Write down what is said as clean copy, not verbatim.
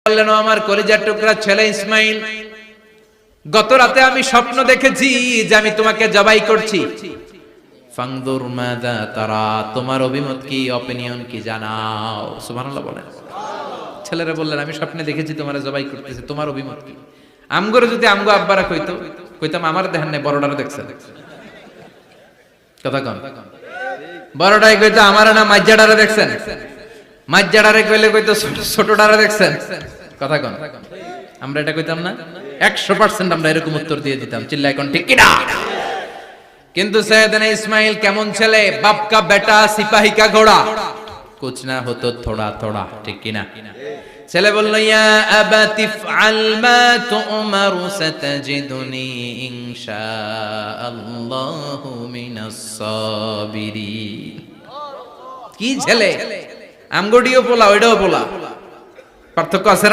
বললেন, ও আমার কলিজার টুকরা ছেলে ইসমাইল, গত রাতে আমি স্বপ্ন দেখেছি যে আমি তোমাকে জবাই করছি। ফাংদুর মাযা তারা, তোমার অভিমত কি, অপিনিয়ন কি জানাও। সুবহানাল্লাহ বলেন। ছেলেরা বললেন, আমি স্বপ্নে দেখেছি তোমারে জবাই করতেছি, তোমার অভিমত কি? আমগরে যদি আমগো আব্বারা কইতো, কইতাম আমার দেখেন নাই, বড়ডারে দেখছেন। কথা কন। বড়টাই কইতো আমার না মাজ্জাডারে দেখছেন, মাজ্জাডারে কইলে কইতো ছোটডারে দেখছেন। কথা কন। আমরা এটা কইতাম না? 100% আমরা এরকম উত্তর দিয়ে দিতাম, চিল্লায় কোন ঠিক কিনা। কিন্তু সৈয়দনা ইসমাইল কেমন ছেলে, বাপ কা বেটা সিপাহি কা ঘোড়া, কুছ না হতো থোড়া থোড়া, ঠিক কিনা। ছেলে বলল, ইয়া আবাতি ফআল মা তুমারু সাতাজিদুনি ইনশাআল্লাহু মিনাস সাবিরিন। কি ছেলে, আমগডিও পোলা ওইটাও পোলা, পার্থক্য আছে না?